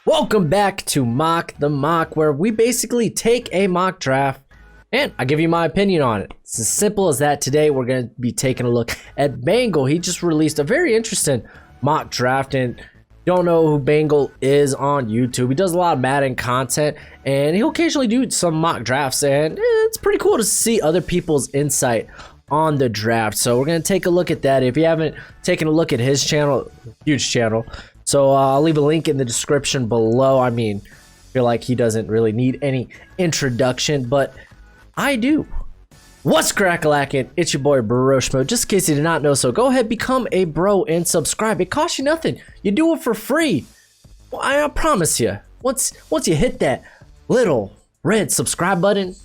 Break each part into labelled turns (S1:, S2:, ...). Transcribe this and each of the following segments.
S1: Welcome back to Mock the Mock, where we basically take a mock draft and I give you my opinion on it. It's as simple as that. Today we're going to be taking a look at Bengal. He just released a very interesting mock draft, and don't know who Bengal is on YouTube. He does a lot of Madden content, and he'll occasionally do some mock drafts, and it's pretty cool to see other people's insight on the draft. So we're going to take a look at that. If you haven't taken a look at his channel, huge channel, so I'll leave a link in the description below. I mean, I feel like he doesn't really need any introduction, but I do. What's crack-a-lackin'? It's your boy Broshmo. Just in case you did not know, so go ahead, become a bro and subscribe. It costs you nothing. You do it for free. Well, I promise you. Once you hit that little red subscribe button,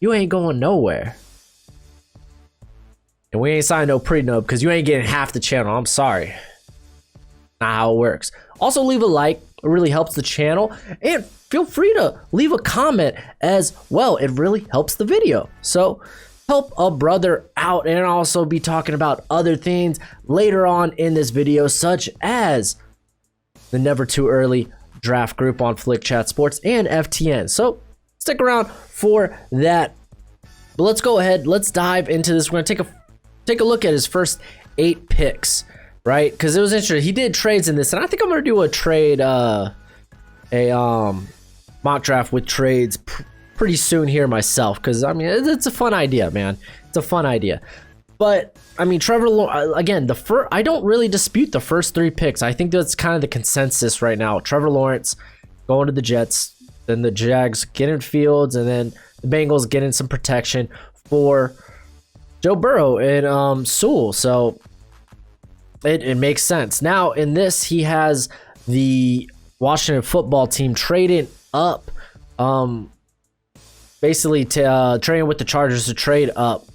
S1: you ain't going nowhere. And we ain't signing no pre-nub because you ain't getting half the channel. I'm sorry. Not how it works. Also, leave a like. It really helps the channel. And feel free to leave a comment as well. It really helps the video. So help a brother out, and I'll also be talking about other things later on in this video, such as the Never Too Early draft group on Flick Chat Sports and FTN. So stick around for that. But let's go ahead. Let's dive into this. We're gonna take a look at his first 8 picks. Right, because it was interesting. He did trades in this, and I think I'm gonna do a trade, mock draft with trades pretty soon here myself. Because I mean, it's a fun idea, man. It's a fun idea. But I mean, again, I don't really dispute the first 3 picks. I think that's kind of the consensus right now. Trevor Lawrence going to the Jets, then the Jags getting Fields, and then the Bengals getting some protection for Joe Burrow and Sewell. So it makes sense. Now, in this, he has the Washington football team trading up, basically trading with the Chargers to trade up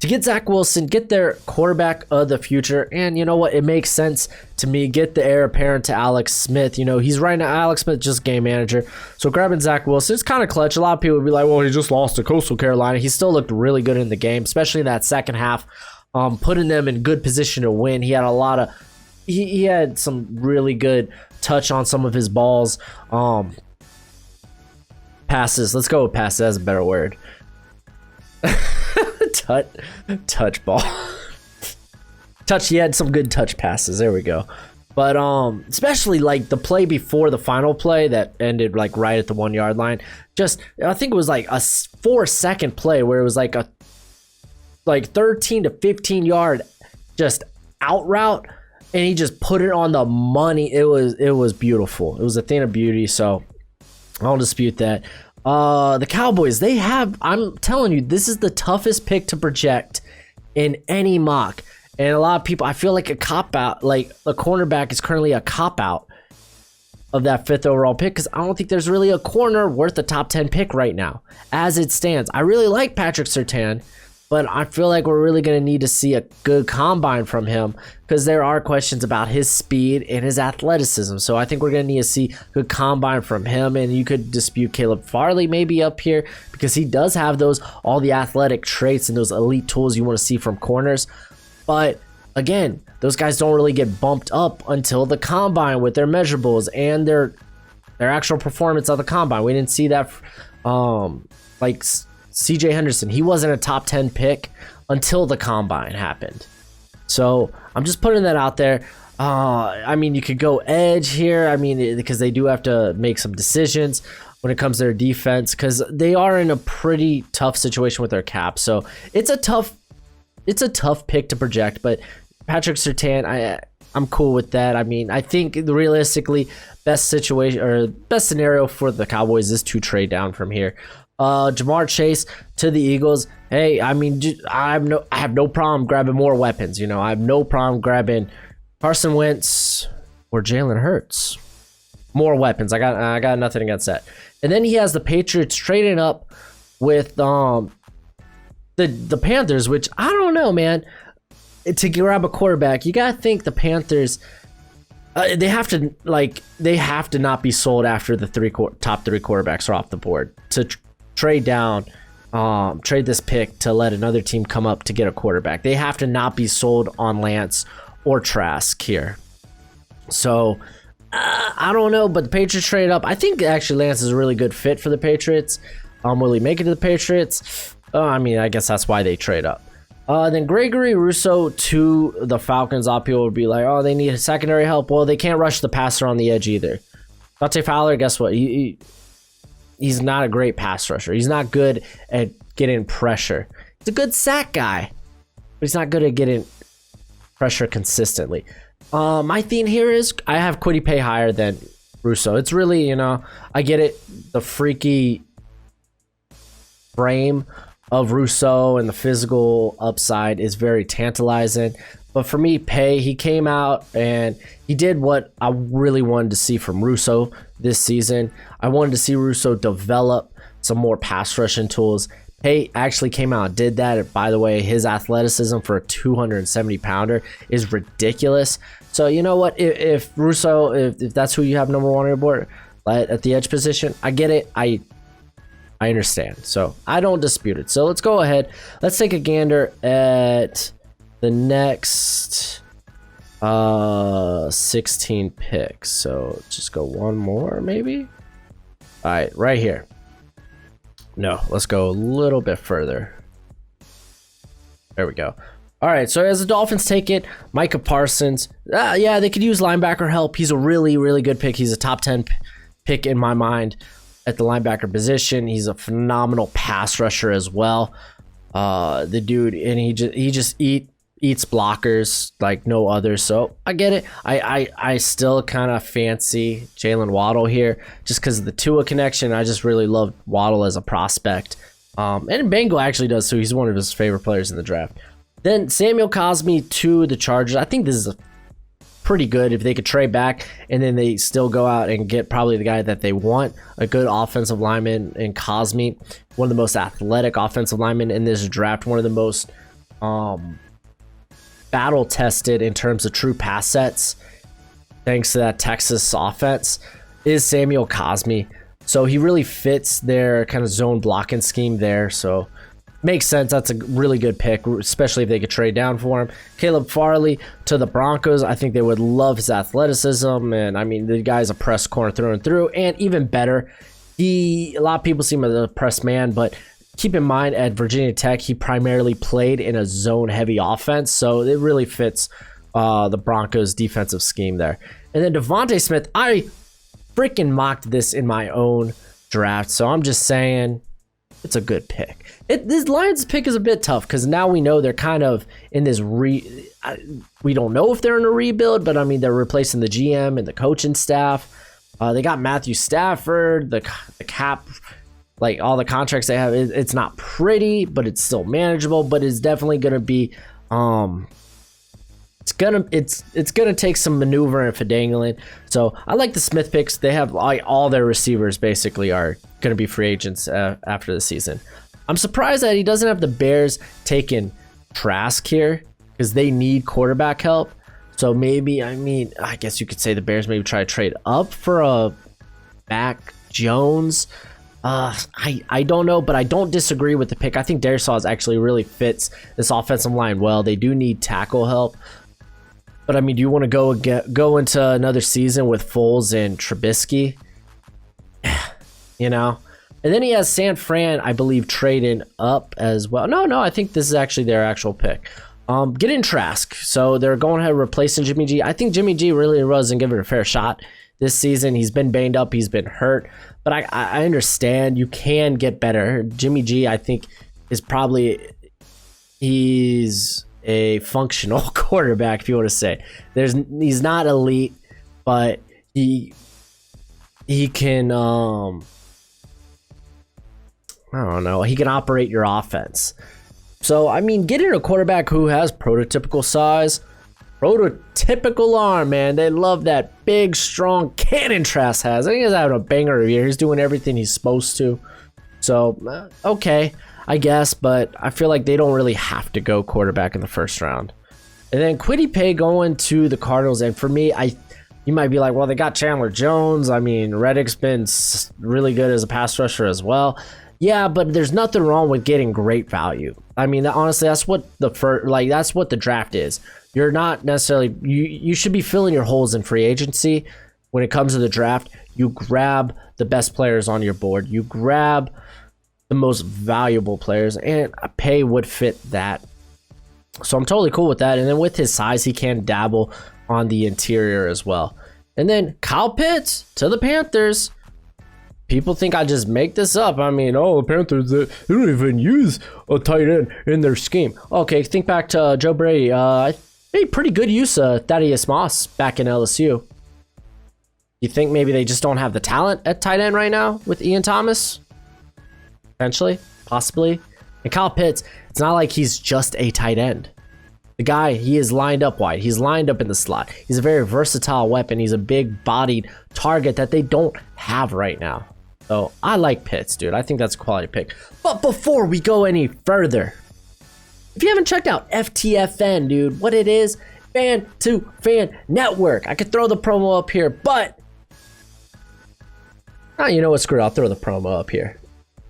S1: to get Zach Wilson, get their quarterback of the future. And you know what? It makes sense to me. Get the heir apparent to Alex Smith. You know, he's right now, Alex Smith, just game manager. So grabbing Zach Wilson, it's kind of clutch. A lot of people would be like, well, he just lost to Coastal Carolina. He still looked really good in the game, especially in that second half. Putting them in good position to win. He had a lot of, he had some really good touch on some of his balls. Passes. Let's go with passes. That's a better word. touch ball. Touch. He had some good touch passes. There we go. But especially like the play before the final play that ended like right at the 1 yard line. Just, I think it was like a 4-second play where it was like a 13 to 15 yard just out route, and he just put it on the money. It was beautiful. It was a thing of beauty. So I don't dispute that. The Cowboys, I'm telling you, this is the toughest pick to project in any mock. And a lot of people, I feel like a cop out, like the cornerback is currently a cop out of that 5th overall pick, because I don't think there's really a corner worth a top 10 pick right now as it stands. I really like Patrick Surtain, but I feel like we're really going to need to see a good combine from him, because there are questions about his speed and his athleticism. So I think we're going to need to see a good combine from him. And you could dispute Caleb Farley maybe up here, because he does have all the athletic traits and those elite tools you want to see from corners. But again, those guys don't really get bumped up until the combine with their measurables and their actual performance of the combine. We didn't see that like CJ Henderson. He wasn't a top 10 pick until the combine happened. So I'm just putting that out there. I mean, you could go edge here. I mean, because they do have to make some decisions when it comes to their defense, because they are in a pretty tough situation with their cap. So it's a tough pick to project, but Patrick Surtain, I'm cool with that. I mean, I think realistically, best situation or best scenario for the Cowboys is to trade down from here. Jamar Chase to the Eagles. Hey, I mean, I have no problem grabbing more weapons. You know, I have no problem grabbing Carson Wentz or Jalen Hurts. More weapons. I got nothing against that. And then he has the Patriots trading up with the Panthers, which I don't know, man. To grab a quarterback, you gotta think the Panthers. They have to not be sold after the top 3 quarterbacks are off the board to trade down, trade this pick to let another team come up to get a quarterback. They have to not be sold on Lance or Trask here. So I don't know, but the Patriots trade up. I think actually Lance is a really good fit for the Patriots. Will he make it to the Patriots? I mean, I guess that's why they trade up. Then Gregory Rousseau to the Falcons. A lot of people would be like, oh, they need a secondary help. Well, they can't rush the passer on the edge either. Dante Fowler, guess what? He's not a great pass rusher. He's not good at getting pressure. He's a good sack guy, but he's not good at getting pressure consistently. My theme here is I have Kwity Paye higher than Rousseau. It's really, I get it. The freaky frame of Rousseau and the physical upside is very tantalizing. But for me, Paye, he came out and he did what I really wanted to see from Rousseau this season. I wanted to see Rousseau develop some more pass rushing tools. Paye actually came out and did that. And by the way, his athleticism for a 270-pounder is ridiculous. So you know what? If Rousseau, if that's who you have number one on your board at the edge position, I get it. I understand. So I don't dispute it. So let's go ahead. Let's take a gander at the next 16 picks. So just go one more maybe. All right, right here. No, let's go a little bit further. There we go. All right, so as the Dolphins take it, Micah Parsons. Yeah, they could use linebacker help. He's a really, really good pick. He's a top 10 pick in my mind at the linebacker position. He's a phenomenal pass rusher as well. The dude, and he just eats blockers like no other. So I get it. I still kind of fancy Jalen Waddle here just because of the Tua connection. I just really love Waddle as a prospect. And Bengal actually does too. He's one of his favorite players in the draft. Then Samuel Cosmi to the Chargers. I think this is pretty good if they could trade back and then they still go out and get probably the guy that they want, a good offensive lineman in Cosmi, one of the most athletic offensive linemen in this draft, one of the most battle tested in terms of true pass sets thanks to that Texas offense is Samuel Cosmi. So he really fits their kind of zone blocking scheme there. So makes sense. That's a really good pick, especially if they could trade down for him. Caleb Farley to the Broncos. I think they would love his athleticism. And I mean, the guy's a press corner through and through. And even better, a lot of people see him as a press man, but keep in mind at Virginia Tech, he primarily played in a zone heavy offense. So it really fits the Broncos defensive scheme there. And then Devontae Smith, I freaking mocked this in my own draft. So I'm just saying it's a good pick. This Lions pick is a bit tough because now we know they're kind of in this we don't know if they're in a rebuild, but I mean, they're replacing the GM and the coaching staff. They got Matthew Stafford, the cap, like all the contracts they have. It's not pretty, but it's still manageable, but it's definitely going to be, it's gonna take some maneuver and finagling. So I like the Smith picks. They have all their receivers basically are going to be free agents after the season. I'm surprised that he doesn't have the Bears taking Trask here because they need quarterback help. So maybe, I mean, I guess you could say the Bears maybe try to trade up for a Mac Jones. I don't know, but I don't disagree with the pick. I think Darius Saw's actually really fits this offensive line well. They do need tackle help. But I mean, do you want to go into another season with Foles and Trubisky? You know? And then he has San Fran, I believe, trading up as well. No, I think this is actually their actual pick. Getting Trask. So they're going ahead and replacing Jimmy G. I think Jimmy G really wasn't given a fair shot this season. He's been banged up. He's been hurt. But I understand you can get better. Jimmy G, I think, he's a functional quarterback, if you want to say. He's not elite, but he can I don't know. He can operate your offense. So, I mean, getting a quarterback who has prototypical size, prototypical arm, man. They love that big, strong cannon Trask has. I think he's having a banger of a year. He's doing everything he's supposed to. So, okay, I guess. But I feel like they don't really have to go quarterback in the first round. And then Kwity Paye going to the Cardinals. And for me, you might be like, well, they got Chandler Jones. I mean, Reddick's been really good as a pass rusher as well. Yeah, but there's nothing wrong with getting great value. I mean, honestly, that's what the draft is. You're not necessarily you should be filling your holes in free agency, when it comes to the draft, you grab the best players on your board. You grab the most valuable players, and a pay would fit that. So I'm totally cool with that. And then with his size, he can dabble on the interior as well. And then Kyle Pitts to the Panthers. People think I just make this up. I mean, oh, the Panthers, they don't even use a tight end in their scheme. Okay, think back to Joe Brady. Made pretty good use of Thaddeus Moss back in LSU. You think maybe they just don't have the talent at tight end right now with Ian Thomas? Potentially, possibly. And Kyle Pitts, it's not like he's just a tight end. The guy, he is lined up wide. He's lined up in the slot. He's a very versatile weapon. He's a big-bodied target that they don't have right now. So I like Pitts, dude. I think that's a quality pick. But before we go any further, if you haven't checked out FTFN, dude, what it is, fan to fan network. I could throw the promo up here, but you know what? Screw it. I'll throw the promo up here.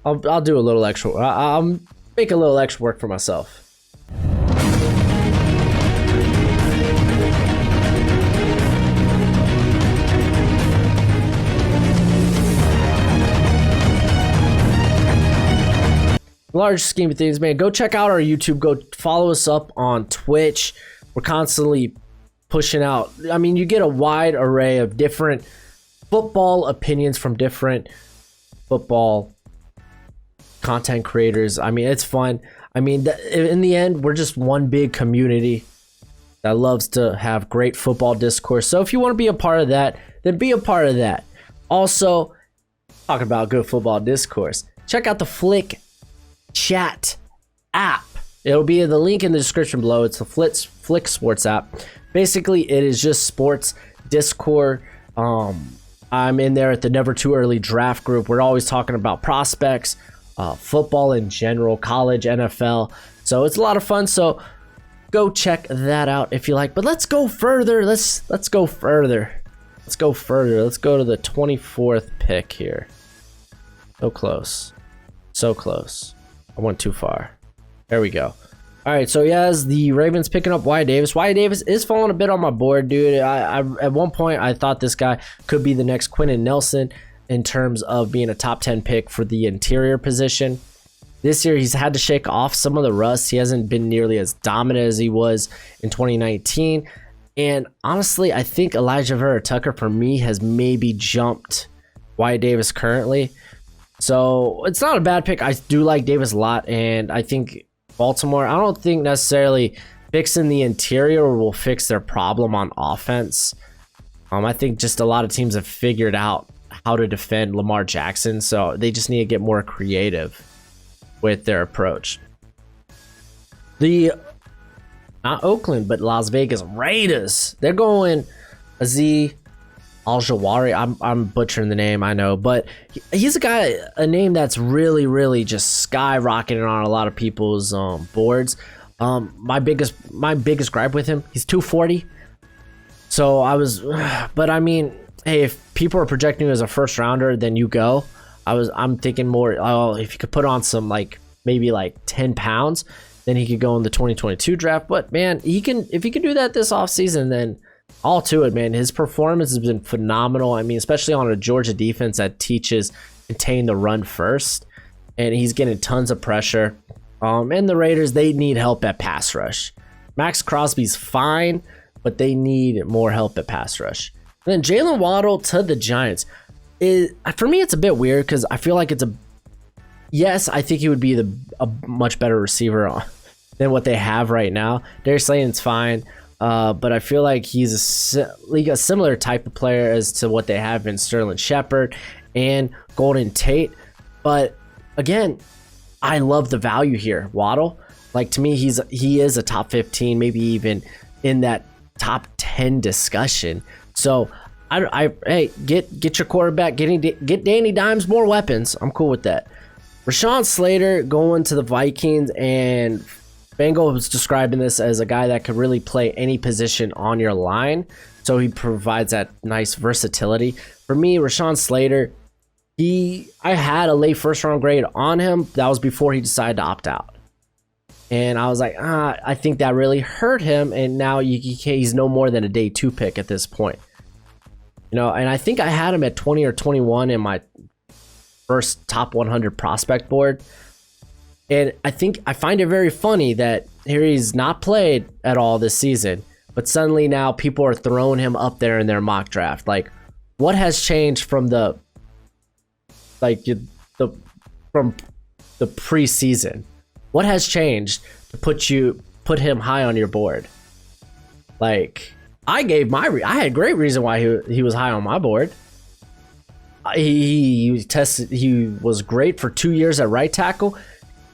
S1: I'll do a little extra. I'll make a little extra work for myself. Large scheme of things, man, go check out our YouTube. Go follow us up on Twitch. We're constantly pushing out. I mean, you get a wide array of different football opinions from different football content creators. I mean, it's fun. I mean, in the end, we're just one big community that loves to have great football discourse. So if you want to be a part of that, then be a part of that. Also, talking about good football discourse, check out the Flick Chat app. It'll be in the link in the description below. It's the Flick Sports app. Basically, it is just sports Discord. I'm in there at the Never Too Early Draft group. We're always talking about prospects, football in general, college, NFL. So it's a lot of fun. So go check that out if you like. But let's go further. Let's go further. Let's go further. Let's go to the 24th pick here. So close. So close. I went too far. There we go. All right, so as the Ravens picking up Wyatt Davis. Wyatt Davis is falling a bit on my board, dude. I at one point, I thought this guy could be the next Quentin Nelson in terms of being a top 10 pick for the interior position. This year, he's had to shake off some of the rust. He hasn't been nearly as dominant as he was in 2019. And honestly, I think Elijah Vera-Tucker, for me, has maybe jumped Wyatt Davis currently. So it's not a bad pick. I do like Davis a lot, and I think Baltimore, I don't think necessarily fixing the interior will fix their problem on offense. I think just a lot of teams have figured out how to defend Lamar Jackson, so they just need to get more creative with their approach. Not Oakland, but Las Vegas Raiders. They're going Azeez Al-Jawari. I'm butchering the name, I know, but he's a name that's really just skyrocketing on a lot of people's boards. My biggest gripe with him, he's 240. So but I mean, hey, if people are projecting you as a first rounder, then you go. I'm thinking more, if you could put on some maybe 10 pounds, then he could go in the 2022 draft. But man, if he can do that this offseason, then all to it, man. His performance has been phenomenal. I mean, especially on a Georgia defense that teaches contain the run first, and he's getting tons of pressure. And the Raiders, they need help at pass rush. Max Crosby's fine, but they need more help at pass rush. And then Jalen Waddle to the Giants. For me, it's a bit weird because I feel like yes, I think he would be a much better receiver than what they have right now. Darius Slayton's fine. But I feel like he's a similar type of player as to what they have in Sterling Shepard and Golden Tate. But again, I love the value here. Waddle, to me, he is a top 15, maybe even in that top 10 discussion. So hey, get your quarterback, get Danny Dimes more weapons. I'm cool with that. Rashawn Slater going to the Vikings, and Bengal was describing this as a guy that could really play any position on your line. So he provides that nice versatility. For me, Rashawn Slater, I had a late first round grade on him. That was before he decided to opt out. And I was like, I think that really hurt him. And now he's no more than a day 2 pick at this point. You know, and I think I had him at 20 or 21 in my first top 100 prospect board. And I find it very funny that here he's not played at all this season, but suddenly now people are throwing him up there in their mock draft. Like, what has changed from the preseason? What has changed to put him high on your board? Like, I had great reason why he was high on my board. He was great for 2 years at right tackle.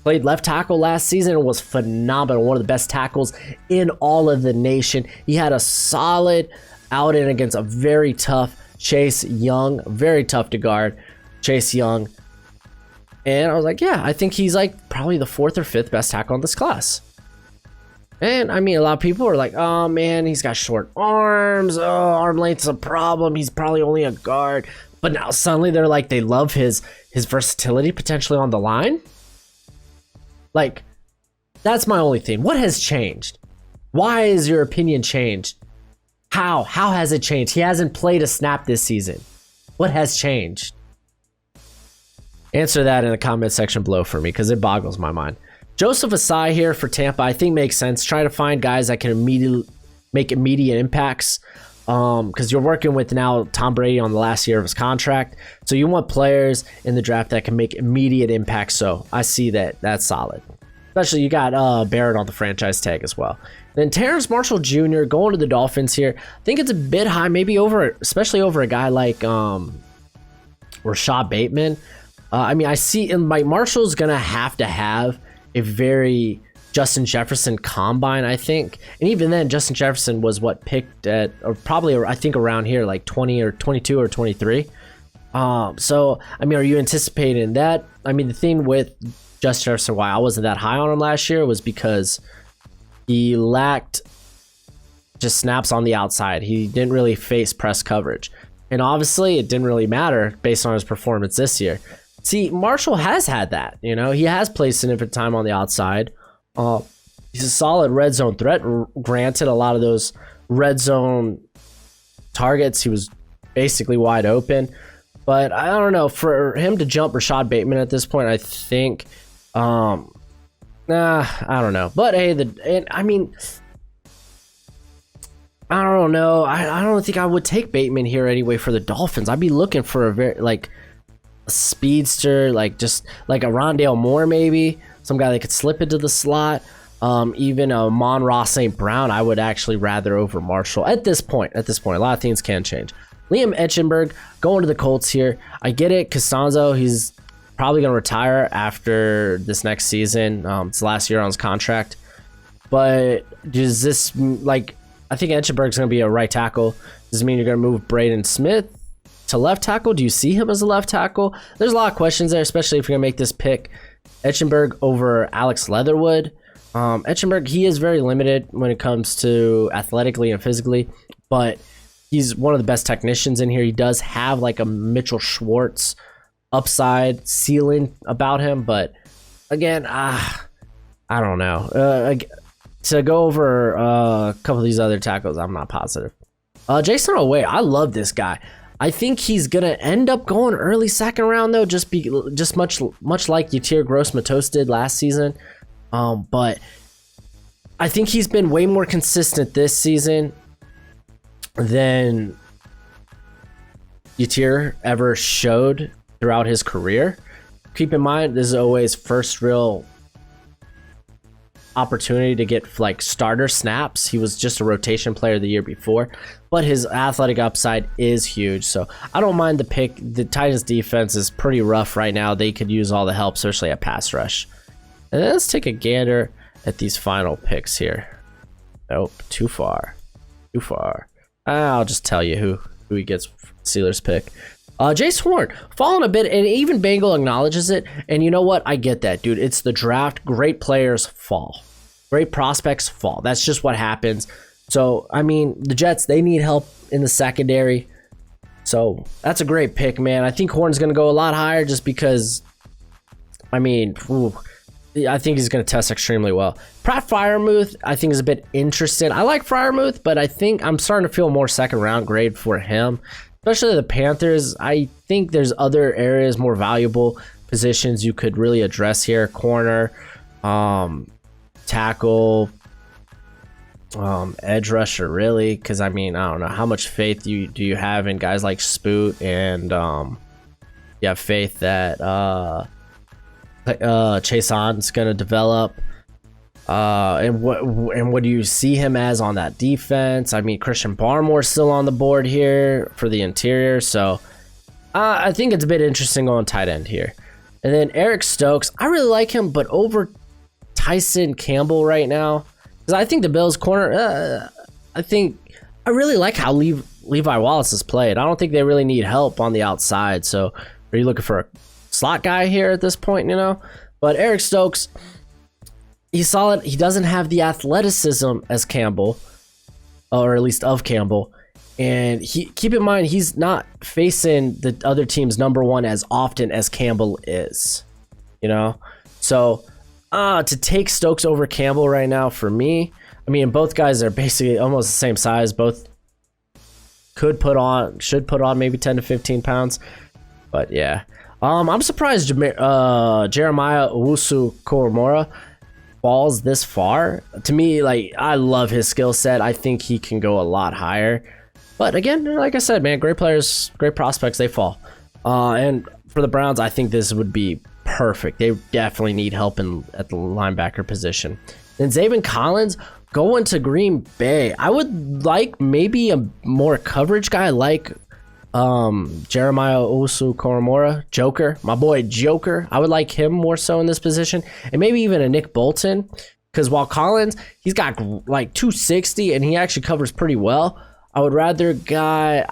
S1: Played left tackle last season and was phenomenal. One of the best tackles in all of the nation. He had a solid outing against a very tough Chase Young. Very tough to guard Chase Young. And I was like, yeah, I think he's like probably the 4th or 5th best tackle in this class. And I mean, a lot of people are like, oh man, he's got short arms. Oh, arm length's a problem. He's probably only a guard. But now suddenly they're like, they love his versatility potentially on the line. Like, that's my only thing. What has changed? Why is your opinion changed? How has it changed? He hasn't played a snap this season. What has changed? Answer that in the comment section below for me, because it boggles my mind. Joseph Asai here for Tampa, I think makes sense. Try to find guys that can make immediate impacts. Because you're working with now Tom Brady on the last year of his contract. So you want players in the draft that can make immediate impacts. So I see that. That's solid. Especially you got Barrett on the franchise tag as well. Then Terrence Marshall Jr. going to the Dolphins here. I think it's a bit high, maybe especially over a guy like Rashad Bateman. I mean, I see Marshall's going to have a very Justin Jefferson combine, I think. And even then, Justin Jefferson was picked at, or probably I think around here, like 20 or 22 or 23. So, I mean, are you anticipating that? I mean, the thing with Justin Jefferson, why I wasn't that high on him last year, was because he lacked just snaps on the outside. He didn't really face press coverage. And obviously, it didn't really matter based on his performance this year. See, Marshall has had that. You know, he has played significant time on the outside. He's a solid red zone threat. Granted, a lot of those red zone targets, he was basically wide open. But I don't know, for him to jump Rashad Bateman at this point, I think, I don't know. But hey, I mean, I don't know. I don't think I would take Bateman here anyway for the Dolphins. I'd be looking for a very a speedster, just like a Rondale Moore maybe. Some guy that could slip into the slot. Even a Mon-Ra St. Brown, I would actually rather over Marshall at this point. A lot of things can change. Liam Eichenberg going to the Colts here. I get it. Costanzo, he's probably going to retire after this next season. It's the last year on his contract. But does this, I think Eichenberg's going to be a right tackle. Does it mean you're going to move Braden Smith to left tackle? Do you see him as a left tackle? There's a lot of questions there, especially if you're going to make this pick. Eichenberg over Alex Leatherwood. Eichenberg, he is very limited when it comes to athletically and physically, but he's one of the best technicians in here. He does have a Mitchell Schwartz upside ceiling about him, but again, I don't know. To go over a couple of these other tackles, I'm not positive. Jason Oweh, I love this guy. I think he's gonna end up going early second round though, just much like Yatir Gross-Matos did last season. But I think he's been way more consistent this season than Yatir ever showed throughout his career. Keep in mind, this is Oweh's first real opportunity to get starter snaps. He was just a rotation player the year before, but his athletic upside is huge. So I don't mind the pick. The Titans defense is pretty rough right now. They could use all the help, especially at pass rush. And then let's take a gander at these final picks here. Nope, too far. I'll just tell you who he gets Steelers pick. Jace Horn falling a bit, and even Bengal acknowledges it. And you know what? I get that, dude. It's the draft. Great players fall. Great prospects fall. That's just what happens. So, I mean, the Jets, they need help in the secondary. So, that's a great pick, man. I think Horn's going to go a lot higher just because, I mean, I think he's going to test extremely well. Pratt Freiermuth, I think, is a bit interested. I like Freiermuth, but I think I'm starting to feel more second round grade for him. especially the Panthers. I think there's other areas, more valuable positions you could really address here. Corner, tackle, edge rusher, really, because I mean, I don't know how much faith do you have in guys like Spoot, and you have faith that Chaseon's gonna develop, and what do you see him as on that defense? I mean, Christian Barmore's still on the board here for the interior, so I think it's a bit interesting on tight end here. And then Eric Stokes, I really like him, but over Tyson Campbell right now, because I think the Bills corner, I really like how Levi Wallace has played. I don't think they really need help on the outside. So are you looking for a slot guy here at this point, you know? But Eric Stokes, he's solid. He doesn't have the athleticism as Campbell, or at least of Campbell. And keep in mind, he's not facing the other team's number one as often as Campbell is, you know? So to take Stokes over Campbell right now, for me, I mean, both guys are basically almost the same size. Both should put on maybe 10 to 15 pounds. But yeah, I'm surprised Jeremiah Owusu-Koramoah falls this far. To me, like, I love his skill set. I think he can go a lot higher. But again, like I said, man, great players, great prospects, they fall. And for the Browns, I think this would be perfect. They definitely need help at the linebacker position. Then Zaven Collins going to Green Bay. I would like maybe a more coverage guy like Jeremiah Owusu-Koramoah, Joker, my boy Joker. I would like him more so in this position, and maybe even a Nick Bolton, because while Collins, he's got like 260 and he actually covers pretty well. I would rather guy.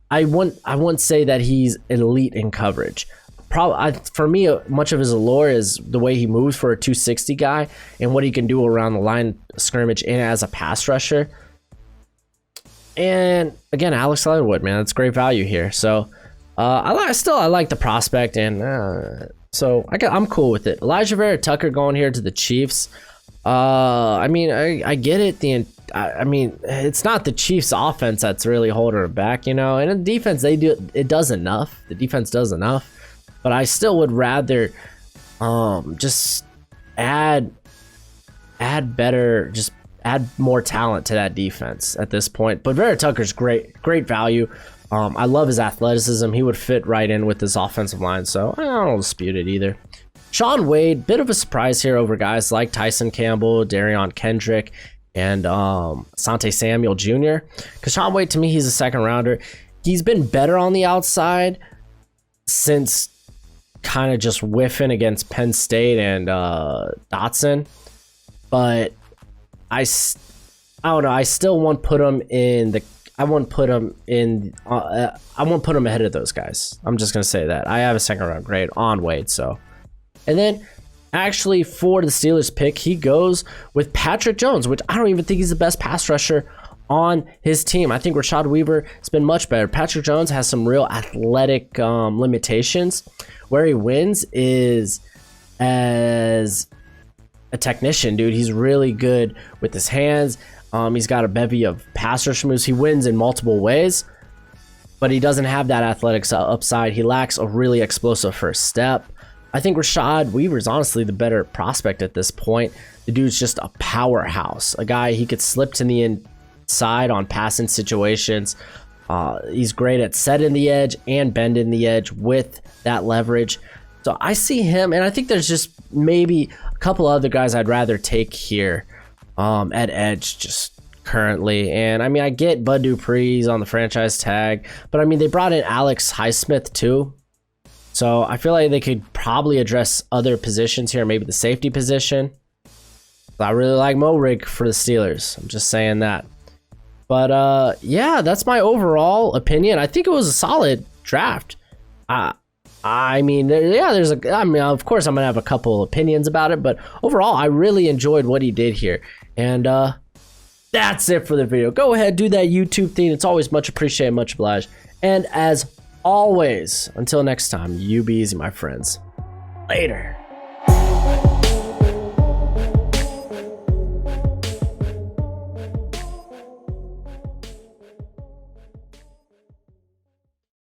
S1: I wouldn't say that he's elite in coverage. For me, much of his allure is the way he moves for a 260 guy and what he can do around the line of scrimmage and as a pass rusher. And again, Alex Leatherwood, man, that's great value here. So I like the prospect, and so I'm cool with it. Elijah Vera Tucker going here to the Chiefs. I mean, I get it. I mean, it's not the Chiefs' offense that's really holding it back, you know. And the defense, it does enough. The defense does enough. But I still would rather just add more talent to that defense at this point. But Vera Tucker's great value. I love his athleticism. He would fit right in with this offensive line, so I don't dispute it either. Shaun Wade, bit of a surprise here over guys like Tyson Campbell, Darion Kendrick, and Asante Samuel Jr. Because Shaun Wade, to me, he's a second rounder. He's been better on the outside since kind of just whiffing against Penn State and Dotson, but I don't know. I still won't put him in the. I won't put him ahead of those guys. I'm just gonna say that I have a second round grade on Wade. So, and then actually for the Steelers pick, he goes with Patrick Jones, which I don't even think he's the best pass rusher on his team. I think Rashad Weaver has been much better. Patrick Jones has some real athletic limitations. Where he wins is as a technician, dude. He's really good with his hands. He's got a bevy of pass rush moves. He wins in multiple ways, but he doesn't have that athletic upside. He lacks a really explosive first step. I think Rashad Weaver's honestly the better prospect at this point. The dude's just a powerhouse. A guy, he could slip to the inside on passing situations. He's great at setting the edge and bending the edge with that leverage. So I see him, and I think there's just maybe a couple other guys I'd rather take here at edge just currently. And I mean, I get Bud Dupree's on the franchise tag, but I mean, they brought in Alex Highsmith too. So I feel like they could probably address other positions here, maybe the safety position. I really like Morig for the Steelers. I'm just saying that. But yeah, that's my overall opinion. I think it was a solid draft. I mean, of course I'm gonna have a couple opinions about it, but overall, I really enjoyed what he did here. And that's it for the video. Go ahead, do that YouTube thing. It's always much appreciated, much obliged. And as always, until next time, you be easy, my friends. Later.